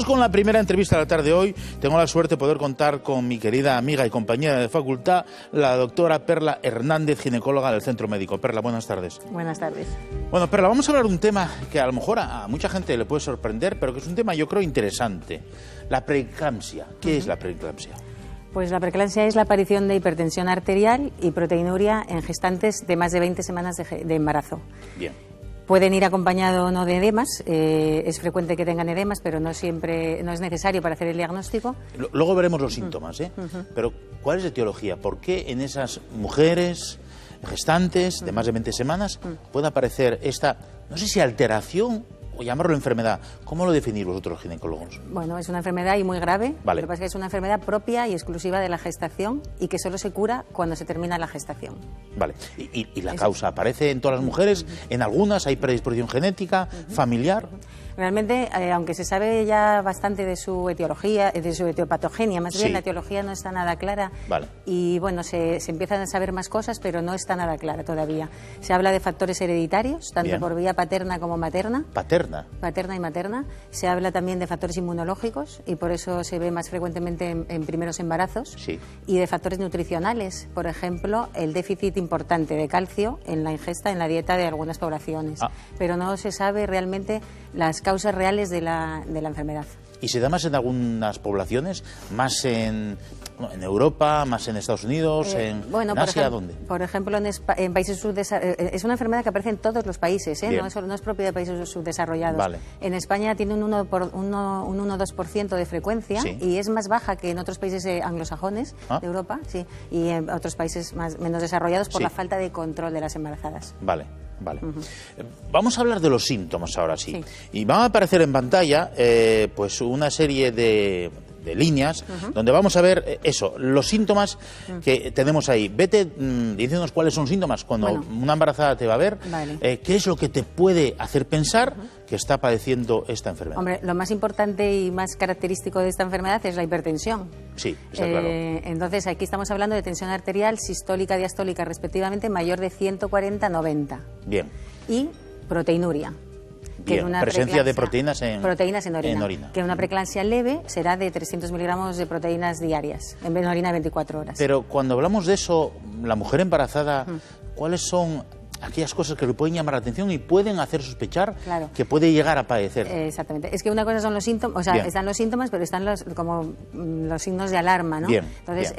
Con la primera entrevista de la tarde de hoy, tengo la suerte de poder contar con mi querida amiga y compañera de facultad, la doctora Perla Hernández, ginecóloga del Centro Médico. Perla, buenas tardes. Buenas tardes. Bueno, Perla, vamos a hablar de un tema que a lo mejor a mucha gente le puede sorprender, pero que es un tema yo creo interesante. La preeclampsia. ¿Qué es la preeclampsia? Pues la preeclampsia es la aparición de hipertensión arterial y proteinuria en gestantes de más de 20 semanas de embarazo. Bien. Pueden ir acompañado o no de edemas, es frecuente que tengan edemas, pero no siempre, no es necesario para hacer el diagnóstico. Luego veremos los síntomas, ¿eh? Pero ¿cuál es la etiología? ¿Por qué en esas mujeres gestantes de más de 20 semanas puede aparecer esta, no sé si alteración o llamarlo enfermedad? ¿Cómo lo definís vosotros, ginecólogos? Bueno, es una enfermedad y muy grave. Vale. Lo que pasa es que es una enfermedad propia y exclusiva de la gestación y que solo se cura cuando se termina la gestación. Vale. ¿Y la causa aparece en todas las mujeres? ¿En algunas hay predisposición genética, familiar? Realmente, aunque se sabe ya bastante de su etiología, de su etiopatogenia, más bien Sí. la etiología no está nada clara. Vale. Y bueno, se empiezan a saber más cosas, pero no está nada clara todavía. Se habla de factores hereditarios, tanto Bien. por vía paterna como materna. Paterna. Paterna y materna. Se habla también de factores inmunológicos y por eso se ve más frecuentemente en primeros embarazos. Sí. Y de factores nutricionales, por ejemplo, el déficit importante de calcio en la ingesta, en la dieta de algunas poblaciones. Pero no se sabe realmente las causas reales de la enfermedad. ¿Y se da más en algunas poblaciones? ¿Más en Europa, más en Estados Unidos, en Asia? ¿Dónde? Por ejemplo, en países subdesarrollados. Es una enfermedad que aparece en todos los países, ¿eh? No es propia de países subdesarrollados. Vale. En España tiene un 1-2% de frecuencia, Sí. y es más baja que en otros países anglosajones de Europa, sí, y en otros países menos desarrollados por Sí. la falta de control de las embarazadas. Vale. Vale. Vamos a hablar de los síntomas ahora sí. Sí. Y van a aparecer en pantalla pues una serie de líneas donde vamos a ver los síntomas que tenemos ahí. Vete diciéndonos cuáles son los síntomas cuando una embarazada te va a ver. Vale. ¿Qué es lo que te puede hacer pensar que está padeciendo esta enfermedad? Hombre, lo más importante y más característico de esta enfermedad es la hipertensión. Sí, está claro. Entonces, aquí estamos hablando de tensión arterial, sistólica, diastólica, respectivamente, mayor de 140/90. Bien. Y proteinuria. Bien. Presencia de proteínas en orina. Que una preeclampsia leve será de 300 miligramos de proteínas diarias, en orina 24 horas. Pero cuando hablamos de eso, la mujer embarazada, ¿cuáles son aquellas cosas que le pueden llamar la atención y pueden hacer sospechar que puede llegar a padecer? Exactamente. Es que una cosa son los síntomas, o sea, están los síntomas, pero están los signos de alarma, ¿no? Bien. Entonces,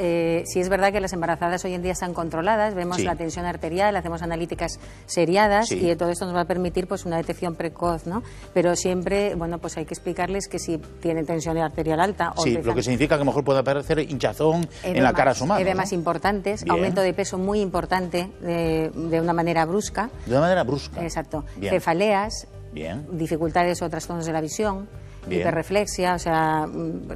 sí es verdad que las embarazadas hoy en día están controladas, vemos la tensión arterial, hacemos analíticas seriadas y todo esto nos va a permitir pues una detección precoz, ¿no? Pero siempre, bueno, pues hay que explicarles que si tienen tensión arterial alta o lo que significa que a lo mejor puede aparecer hinchazón en la cara a su madre. Edemas importantes, aumento de peso muy importante de una manera brusca. De una manera brusca. Exacto. Bien. Cefaleas, bien. Dificultades o trastornos de la visión, hiperreflexia, o sea,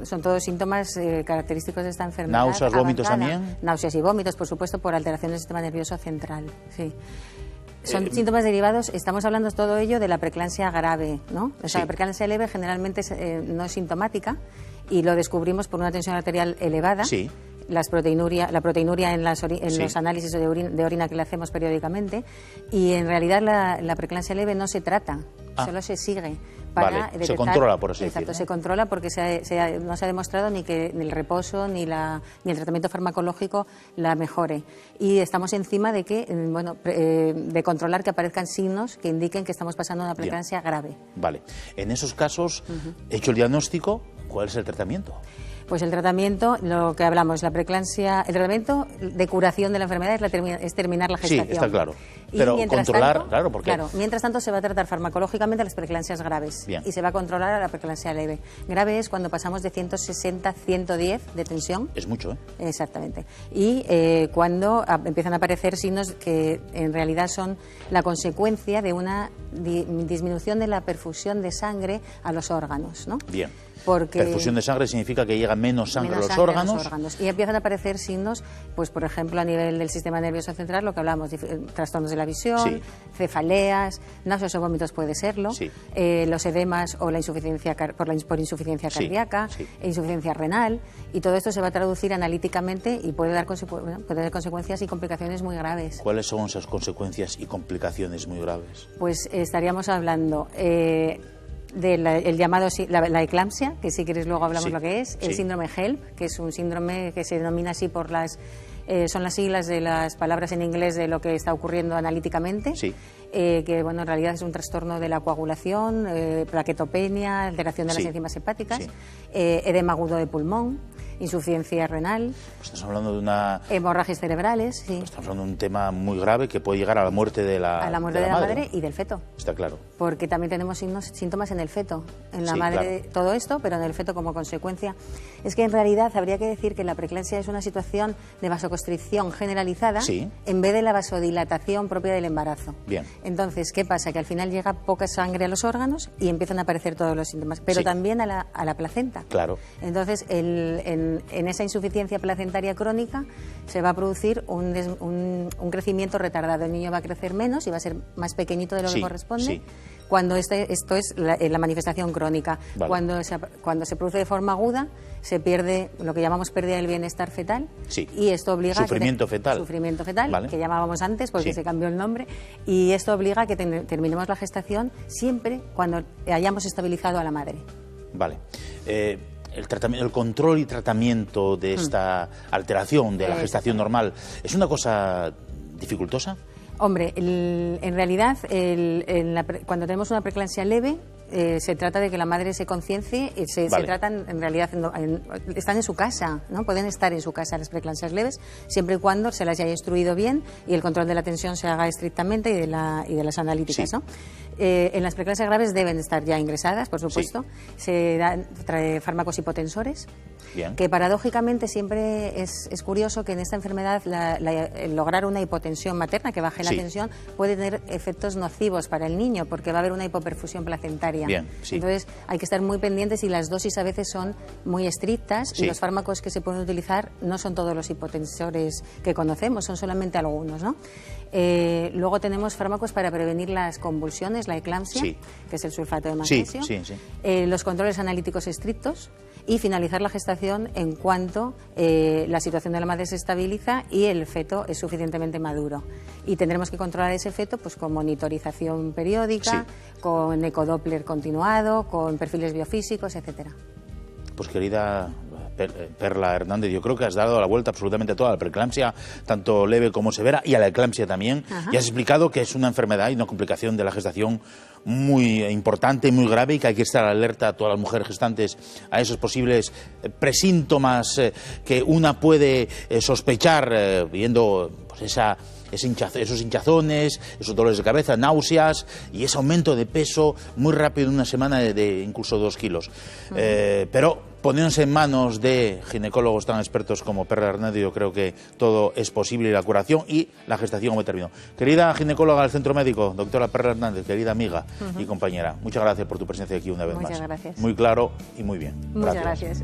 son todos síntomas característicos de esta enfermedad. Náuseas, vómitos también. Náuseas y vómitos, por supuesto, por alteraciones del sistema nervioso central. Sí. Son síntomas derivados, estamos hablando todo ello de la preeclampsia grave, ¿no? O sea, la preeclampsia leve generalmente no es sintomática y lo descubrimos por una tensión arterial elevada. Sí. La proteinuria en los análisis de orina que le hacemos periódicamente, y en realidad la preeclampsia leve no se trata, solo se sigue para detectar. Se controla, por así Exacto, decirlo. se controla porque no se ha demostrado ni que el reposo ni el tratamiento farmacológico la mejore, y estamos encima de que de controlar que aparezcan signos que indiquen que estamos pasando una preeclampsia grave. Vale. En esos casos, hecho el diagnóstico, ¿cuál es el tratamiento? Pues el tratamiento, lo que hablamos, el tratamiento de curación de la enfermedad es terminar la gestación. Sí, está claro. Y Pero controlar, tanto, claro, porque... Claro, mientras tanto se va a tratar farmacológicamente las preeclampsias graves. Bien. Y se va a controlar a la preeclampsia leve. Grave es cuando pasamos de 160 a 110 de tensión. Es mucho, ¿eh? Exactamente. Y cuando empiezan a aparecer signos que en realidad son la consecuencia de una disminución de la perfusión de sangre a los órganos, ¿no? Bien. Porque perfusión de sangre significa que llega menos sangre a los órganos. Y empiezan a aparecer signos, pues por ejemplo a nivel del sistema nervioso central, lo que hablamos, trastornos de la visión, cefaleas, náuseas o vómitos puede serlo, los edemas o la insuficiencia por insuficiencia cardíaca, insuficiencia renal, y todo esto se va a traducir analíticamente y puede dar consecuencias y complicaciones muy graves. ¿Cuáles son esas consecuencias y complicaciones muy graves? Pues estaríamos hablando el llamado la eclampsia, que si queréis luego hablamos lo que es, el sí. síndrome HELP, que es un síndrome que se denomina así por son las siglas de las palabras en inglés de lo que está ocurriendo analíticamente, sí. Que bueno, en realidad es un trastorno de la coagulación, plaquetopenia, alteración de las enzimas hepáticas, sí. Edema agudo de pulmón, insuficiencia renal. Pues estás hablando de una... hemorragias cerebrales, sí. Pues estamos hablando de un tema muy grave que puede llegar a la muerte de la, a la muerte de la madre y del feto. Está claro. Porque también tenemos síntomas en el feto. En la Sí, madre claro. todo esto, pero en el feto como consecuencia. Es que en realidad habría que decir que la preeclampsia es una situación de vasoconstricción generalizada Sí. en vez de la vasodilatación propia del embarazo. Bien. Entonces, ¿qué pasa? Que al final llega poca sangre a los órganos y empiezan a aparecer todos los síntomas, pero Sí. también a la placenta. Claro. Entonces, en esa insuficiencia placentaria crónica se va a producir un crecimiento retardado. El niño va a crecer menos y va a ser más pequeñito de lo que corresponde. Sí. Cuando esto es la manifestación crónica. Vale. Cuando se produce de forma aguda, se pierde lo que llamamos pérdida del bienestar fetal. Sí. Y esto obliga Sufrimiento fetal. Sufrimiento fetal, Vale. que llamábamos antes porque Sí. se cambió el nombre. Y esto obliga a que terminemos la gestación siempre cuando hayamos estabilizado a la madre. Vale. El control y tratamiento de esta alteración de la gestación normal, ¿es una cosa dificultosa? Hombre, en realidad, cuando tenemos una preeclampsia leve, se trata de que la madre se conciencie, se tratan en realidad, están en su casa, ¿no? Pueden estar en su casa las preeclampsias leves, siempre y cuando se las haya instruido bien y el control de la tensión se haga estrictamente y de las analíticas, Sí. ¿no? En las preeclampsias graves deben estar ya ingresadas, por supuesto. Sí. Se dan fármacos hipotensores. Bien. Que paradójicamente siempre es curioso que en esta enfermedad el lograr una hipotensión materna, que baje la Sí. tensión, puede tener efectos nocivos para el niño, porque va a haber una hipoperfusión placentaria. Bien, sí. Entonces hay que estar muy pendientes y las dosis a veces son muy estrictas Sí. y los fármacos que se pueden utilizar no son todos los hipotensores que conocemos, son solamente algunos, ¿no? Luego tenemos fármacos para prevenir las convulsiones, la eclampsia, Sí. que es el sulfato de magnesio. Sí, sí. Los controles analíticos estrictos y finalizar la gestación en cuanto la situación de la madre se estabiliza y el feto es suficientemente maduro. Y tendremos que controlar ese feto pues con monitorización periódica, Sí. con ecodoppler continuado, con perfiles biofísicos, etcétera. Pues querida Perla Hernández, yo creo que has dado la vuelta absolutamente a toda la preeclampsia, tanto leve como severa, y a la eclampsia también. Ajá. Y has explicado que es una enfermedad y una complicación de la gestación muy importante y muy grave y que hay que estar alerta a todas las mujeres gestantes a esos posibles presíntomas que una puede sospechar viendo pues esos hinchazones, esos dolores de cabeza, náuseas y ese aumento de peso muy rápido en una semana de incluso 2 kilos. Pero poniéndose en manos de ginecólogos tan expertos como Perla Hernández, yo creo que todo es posible, y la curación y la gestación como término. Querida ginecóloga del Centro Médico, doctora Perla Hernández, querida amiga y compañera, muchas gracias por tu presencia aquí una vez más. Muchas gracias. Muy claro y muy bien. Muchas gracias.